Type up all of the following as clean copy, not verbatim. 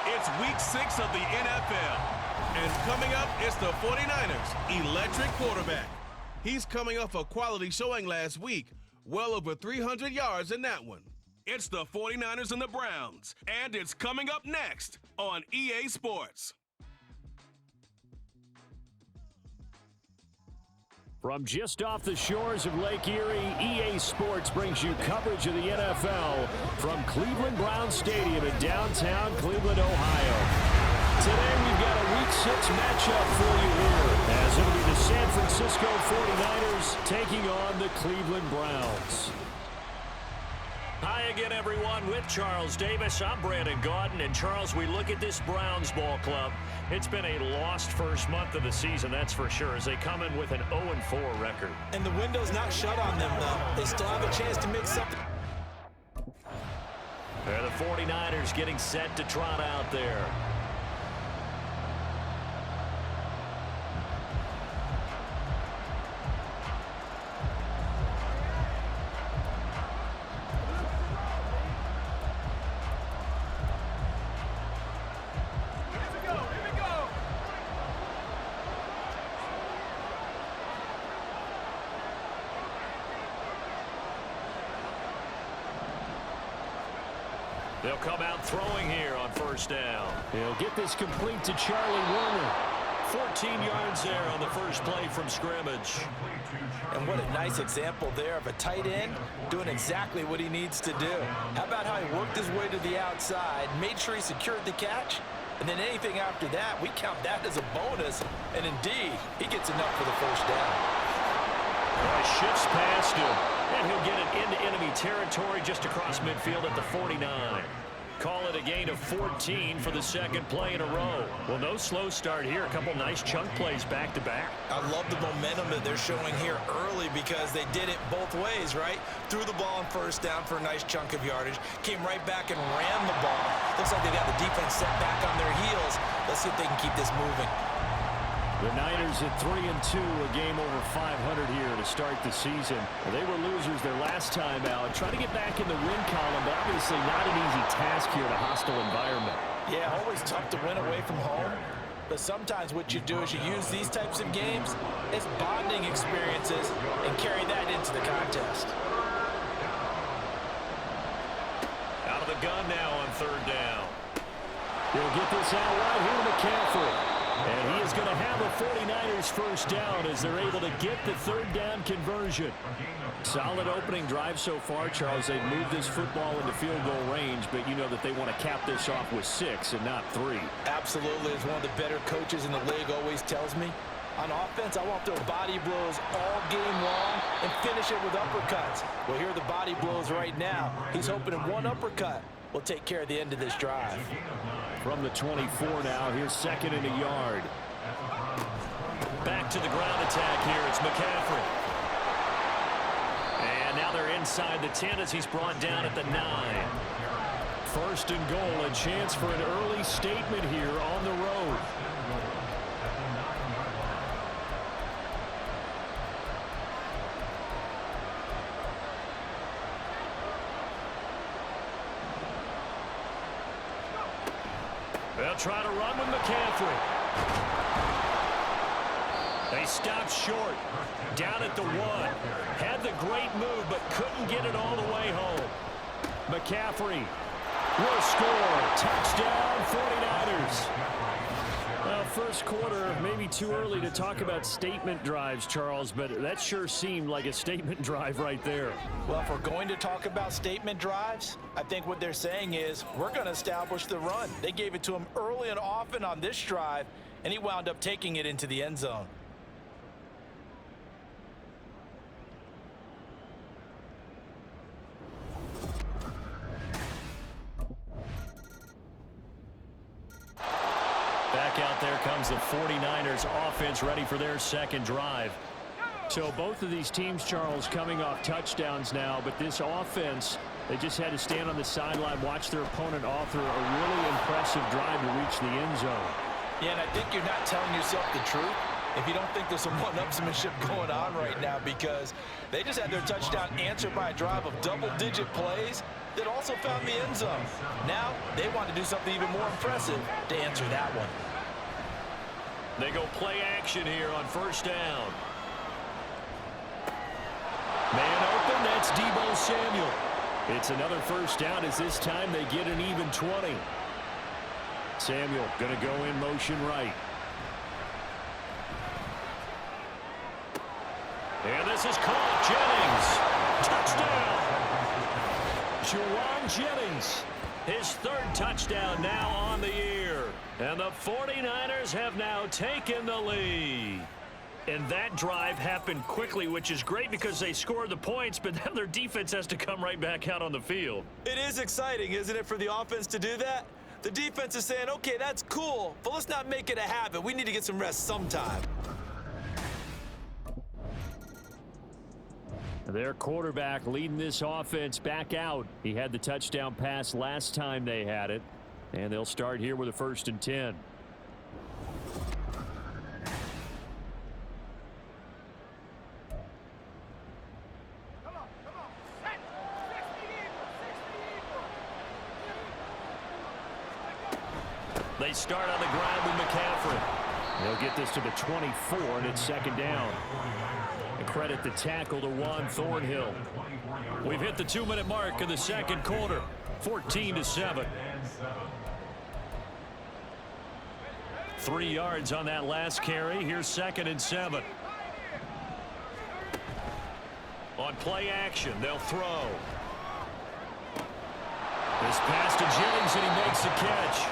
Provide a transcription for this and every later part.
It's week 6 of the NFL. And coming up, it's the 49ers' electric quarterback. He's coming off a quality showing last week, well over 300 yards in that one. It's the 49ers and the Browns, and it's coming up next on EA Sports. From just off the shores of Lake Erie, EA Sports brings you coverage of the NFL from Cleveland Browns Stadium in downtown Cleveland, Ohio. Today we've got a Week 6 matchup for you here, as it'll be the San Francisco 49ers taking on the Cleveland Browns. Hi again, everyone. With Charles Davis, I'm Brandon Gaudin. And Charles, we look at this Browns ball club. It's been a lost first month of the season, that's for sure, as they come in with an 0-4 record. And the window's not shut on them, though. They still have a chance to make something. They're the 49ers getting set to trot out there. They'll come out throwing here on first down. He'll get this complete to Charlie Warner. 14 yards there on the first play from scrimmage. And what a nice example there of a tight end doing exactly what he needs to do. How about how he worked his way to the outside, made sure he secured the catch, and then anything after that, we count that as a bonus. And indeed, he gets enough for the first down. Well, he shifts past him, and he'll get it into enemy territory just across midfield at the 49. Call it a gain of 14 for the second play in a row. Well, no slow start here. A couple nice chunk plays back-to-back. I love the momentum that they're showing here early because they did it both ways, right? Threw the ball on first down for a nice chunk of yardage, came right back and ran the ball. Looks like they got the defense set back on their heels. Let's see if they can keep this moving. The Niners at 3-2, a game over 500 here to start the season. Well, they were losers their last time out. Trying to get back in the win column, but obviously not an easy task here in a hostile environment. Yeah, always tough to win away from home. But sometimes what you do is you use these types of games as bonding experiences and carry that into the contest. Out of the gun now on third down. He'll get this out right here to McCaffrey. And he is going to have a 49ers first down as they're able to get the third down conversion. Solid opening drive so far, Charles. They've moved this football into field goal range, but you know that they want to cap this off with 6 and not 3. Absolutely. As one of the better coaches in the league always tells me, on offense, I want to throw body blows all game long and finish it with uppercuts. Well, here are the body blows right now. He's hoping in one uppercut will take care of the end of this drive. From the 24 now, here's second and a yard. Back to the ground attack here. It's McCaffrey. And now they're inside the 10 as he's brought down at the 9. First and goal, a chance for an early statement here on the road. They'll try to run with McCaffrey. They stopped short. Down at the 1. Had the great move, but couldn't get it all the way home. McCaffrey will score. Touchdown, 49ers. Well, first quarter, maybe too early to talk about statement drives, Charles, but that sure seemed like a statement drive right there. Well, if we're going to talk about statement drives, I think what they're saying is we're going to establish the run. They gave it to him early and often on this drive, and he wound up taking it into the end zone. Back out there comes the 49ers offense ready for their second drive. So both of these teams, Charles, coming off touchdowns now, but this offense, they just had to stand on the sideline, watch their opponent author a really impressive drive to reach the end zone. Yeah, and I think you're not telling yourself the truth if you don't think there's some one-upsmanship going on right now, because they just had their touchdown answered by a drive of double-digit plays, that also found the end zone. Now they want to do something even more impressive to answer that one. They go play action here on first down. Man open, that's Deebo Samuel. It's another first down as this time they get an even 20. Samuel going to go in motion right. And this is caught. Jennings. Touchdown. Juwan Jennings. His third touchdown now on the year. And the 49ers have now taken the lead. And that drive happened quickly, which is great because they scored the points, but then their defense has to come right back out on the field. It is exciting, isn't it, for the offense to do that? The defense is saying, okay, that's cool, but let's not make it a habit. We need to get some rest sometime. Their quarterback leading this offense back out. He had the touchdown pass last time they had it. And they'll start here with a 1st and 10. They start on the ground with McCaffrey. They'll get this to the 24, and it's 2nd down. And credit the tackle to Juan Thornhill. We've hit the 2-minute mark in the 2nd quarter. 14-7. 3 yards on that last carry. Here's 2nd and 7. On play action, they'll throw. This pass to Jennings, and he makes the catch.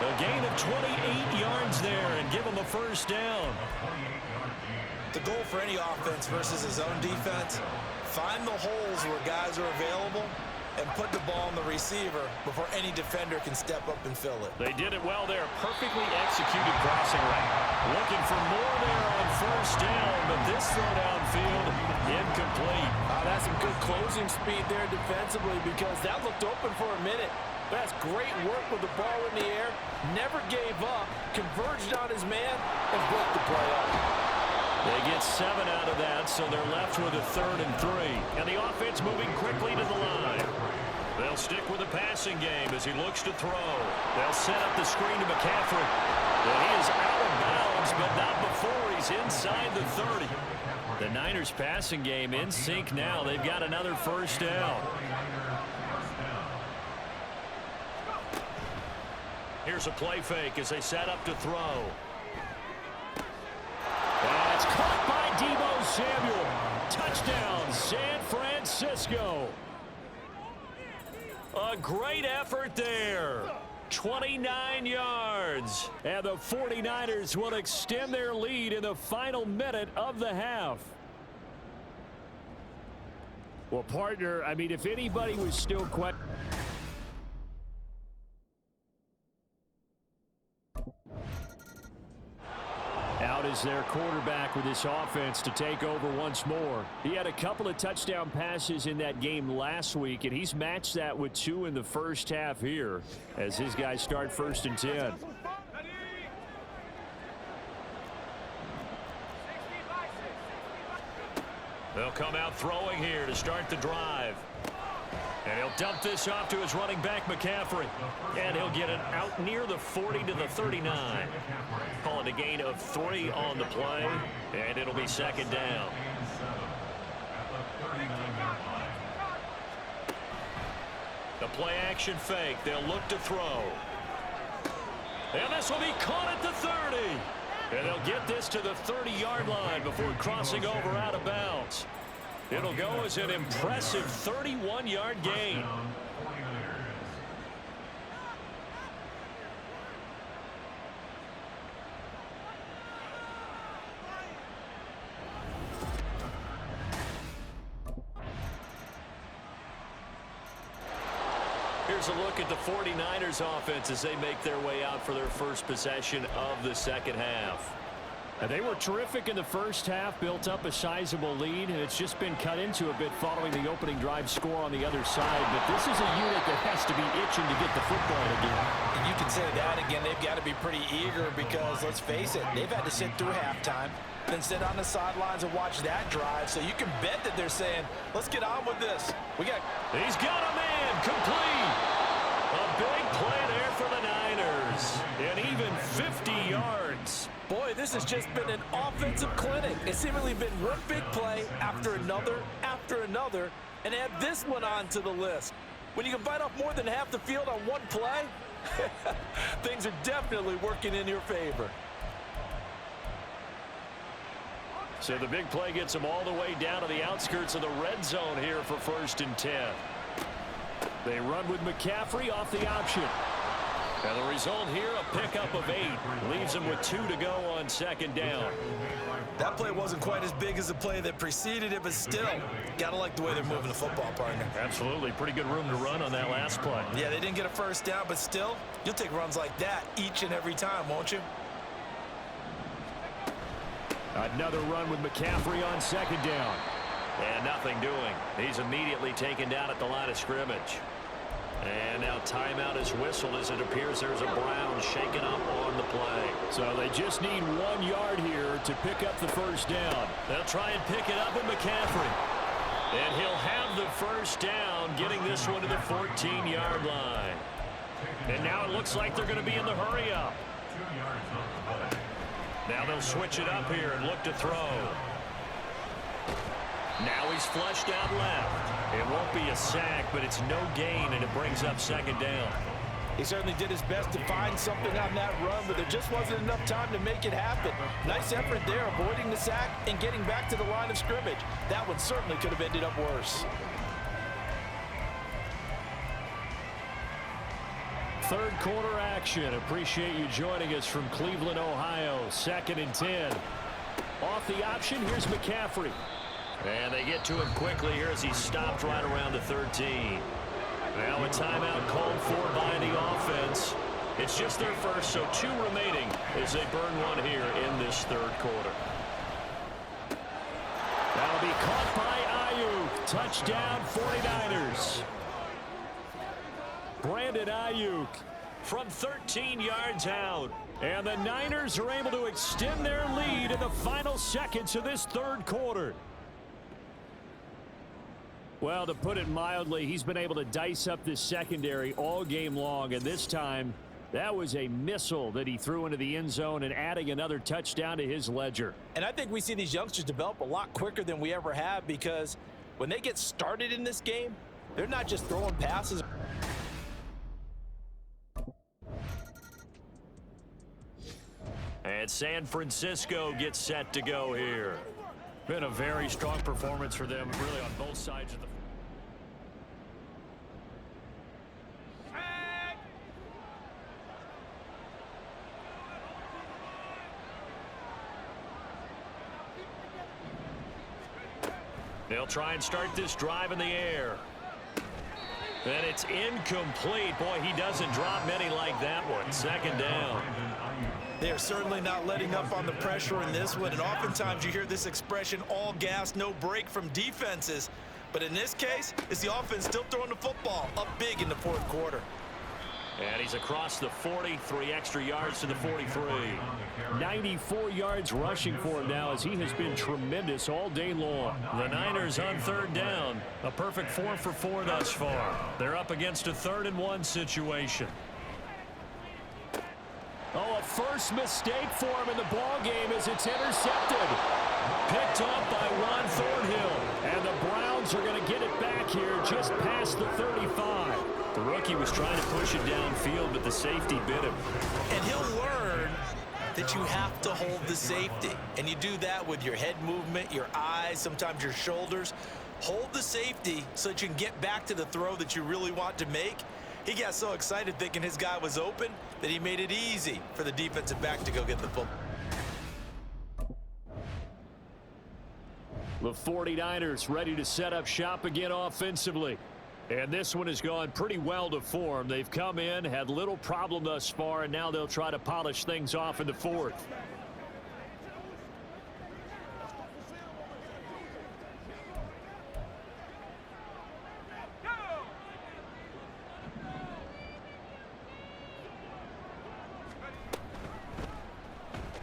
A gain of 28 yards there and give him a 1st down. The goal for any offense versus his own defense, find the holes where guys are available and put the ball on the receiver before any defender can step up and fill it. They did it well there. Perfectly executed crossing route. Looking for more there on 1st down, but this throw downfield incomplete. That's some good closing speed there defensively because that looked open for a minute. That's great work with the ball in the air. Never gave up, converged on his man, and broke the play up. They get 7 out of that, so they're left with a 3rd and 3. And the offense moving quickly to the line. They'll stick with the passing game as he looks to throw. They'll set up the screen to McCaffrey. And he is out of bounds, but not before he's inside the 30. The Niners passing game in sync now. They've got another 1st down. Here's a play fake as they set up to throw. That's caught by Deebo Samuel. Touchdown, San Francisco. A great effort there. 29 yards. And the 49ers will extend their lead in the final minute of the half. Well, partner, I mean, if anybody was still quite... Out is their quarterback with this offense to take over once more. He had a couple of touchdown passes in that game last week, and he's matched that with 2 in the first half here as his guys start 1st and 10. They'll come out throwing here to start the drive. And he'll dump this off to his running back, McCaffrey. And he'll get it out near the 40 to the 39. Calling a gain of 3 on the play. And it'll be 2nd down. The play action fake. They'll look to throw. And this will be caught at the 30. And they'll get this to the 30-yard line before crossing over out of bounds. It'll go as an impressive 31-yard gain. Here's a look at the 49ers offense as they make their way out for their first possession of the second half. And they were terrific in the first half, built up a sizable lead, and it's just been cut into a bit following the opening drive score on the other side. But this is a unit that has to be itching to get the football again. And you can say that again. They've got to be pretty eager because, let's face it, they've had to sit through halftime, then sit on the sidelines and watch that drive. So you can bet that they're saying, let's get on with this. He's got a man complete. This has just been an offensive clinic. It's seemingly been one big play after another, and add this one onto the list. When you can bite off more than half the field on one play, things are definitely working in your favor. So the big play gets them all the way down to the outskirts of the red zone here for 1st and 10. They run with McCaffrey off the option. And the result here, a pickup of 8. Leaves them with 2 to go on 2nd down. That play wasn't quite as big as the play that preceded it, but still, gotta like the way they're moving the football, partner. Absolutely. Pretty good room to run on that last play. Yeah, they didn't get a first down, but still, you'll take runs like that each and every time, won't you? Another run with McCaffrey on 2nd down. And nothing doing. He's immediately taken down at the line of scrimmage. And now timeout is whistled as it appears there's a Brown shaken up on the play. So they just need 1 yard here to pick up the 1st down. They'll try and pick it up with McCaffrey. And he'll have the 1st down, getting this one to the 14-yard line. And now it looks like they're going to be in the hurry up. Now they'll switch it up here and look to throw. Now he's flushed out left. It won't be a sack, but it's no gain, and it brings up 2nd down. He certainly did his best to find something on that run, but there just wasn't enough time to make it happen. Nice effort there, avoiding the sack and getting back to the line of scrimmage. That one certainly could have ended up worse. 3rd quarter action. Appreciate you joining us from Cleveland, Ohio. 2nd and 10. Off the option, here's McCaffrey. And they get to him quickly here as he's stopped right around the 13. Now a timeout called for by the offense. It's just their first, so 2 remaining as they burn one here in this 3rd quarter. That'll be caught by Ayuk. Touchdown 49ers. Brandon Ayuk from 13 yards out. And the Niners are able to extend their lead in the final seconds of this 3rd quarter. Well, to put it mildly, he's been able to dice up this secondary all game long, and this time that was a missile that he threw into the end zone and adding another touchdown to his ledger. And I think we see these youngsters develop a lot quicker than we ever have, because when they get started in this game, they're not just throwing passes. And San Francisco gets set to go here. Been a very strong performance for them, really, on both sides of the. They'll try and start this drive in the air. And it's incomplete. Boy, he doesn't drop many like that one. 2nd down. They are certainly not letting up on the pressure in this one, and oftentimes you hear this expression, all gas, no break from defenses. But in this case, it's the offense still throwing the football up big in the 4th quarter. And he's across the 40, 3 extra yards to the 43. 94 yards rushing for him now as he has been tremendous all day long. The Niners on 3rd down. A perfect 4 for 4 thus far. They're up against a 3rd and 1 situation. Oh, a first mistake for him in the ball game as it's intercepted. Picked up by Ron Thornhill. And the Browns are going to get it back here just past the 35. The rookie was trying to push it downfield, but the safety bit him. And he'll learn that you have to hold the safety. And you do that with your head movement, your eyes, sometimes your shoulders. Hold the safety so that you can get back to the throw that you really want to make. He got so excited thinking his guy was open that he made it easy for the defensive back to go get the football. The 49ers ready to set up shop again offensively. And this one has gone pretty well to form. They've come in, had little problem thus far, and now they'll try to polish things off in the 4th.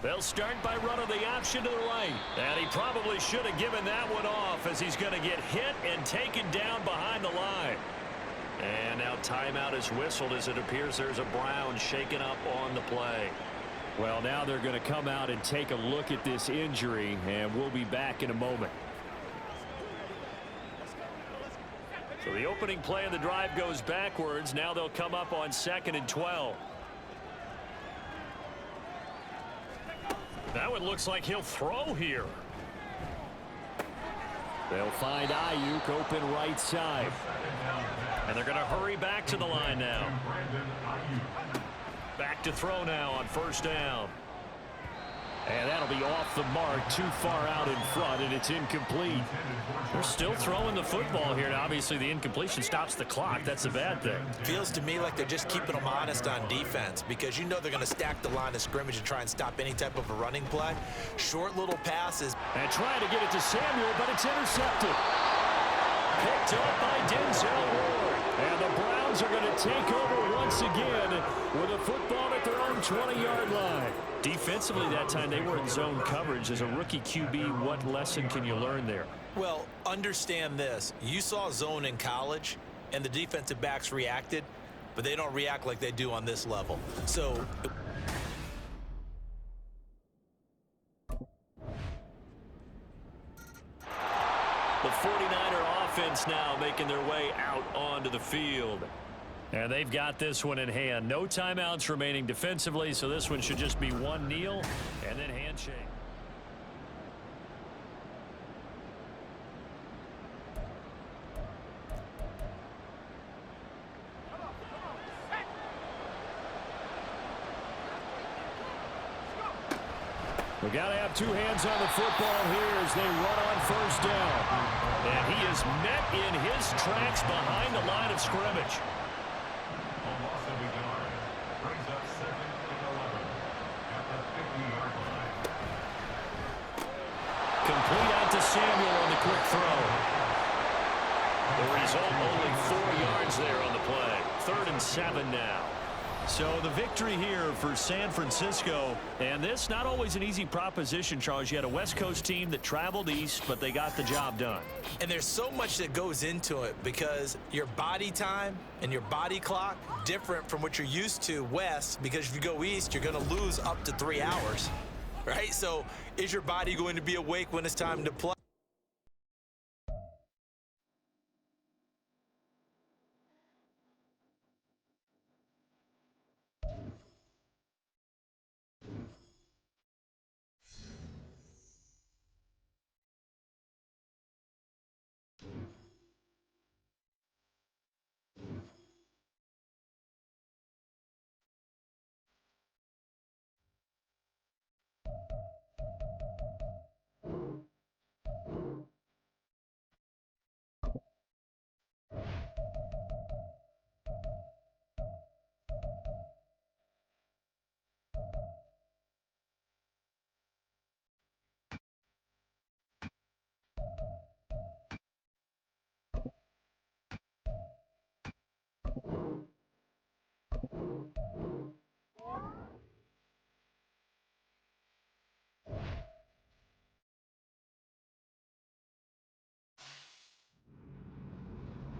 They'll start by running the option to the right. And he probably should have given that one off as he's going to get hit and taken down behind the line. And now timeout is whistled as it appears there's a Brown shaken up on the play. Well, now they're going to come out and take a look at this injury, and we'll be back in a moment. So the opening play of the drive goes backwards. Now they'll come up on 2nd and 12. That one looks like he'll throw here. They'll find Ayuk open right side. And they're going to hurry back to the line now. Back to throw now on 1st down. And that'll be off the mark, too far out in front, and it's incomplete. They're still throwing the football here. Now, obviously, the incompletion stops the clock. That's a bad thing. Feels to me like they're just keeping them honest on defense because you know they're going to stack the line of scrimmage and try and stop any type of a running play. Short little passes. And trying to get it to Samuel, but it's intercepted. Picked up by Denzel Ward. And the Browns are going to take over once again with a football at their own 20-yard line. Defensively that time they were in zone coverage. As a rookie QB, what lesson can you learn there? Well, understand this. You saw zone in college, and the defensive backs reacted, but they don't react like they do on this level. So the 49er offense now making their way out onto the field. And they've got this one in hand. No timeouts remaining defensively, so this one should just be one kneel and then handshake. We've got to have two hands on the football here as they run on 1st down. And he is met in his tracks behind the line of scrimmage. Complete out to Samuel on the quick throw. The result, only 4 yards there on the play. 3rd and 7 now. So the victory here for San Francisco, and this not always an easy proposition, Charles. You had a West Coast team that traveled east, but they got the job done. And there's so much that goes into it because your body time and your body clock different from what you're used to west, because if you go east, you're going to lose up to 3 hours, right? So is your body going to be awake when it's time to play?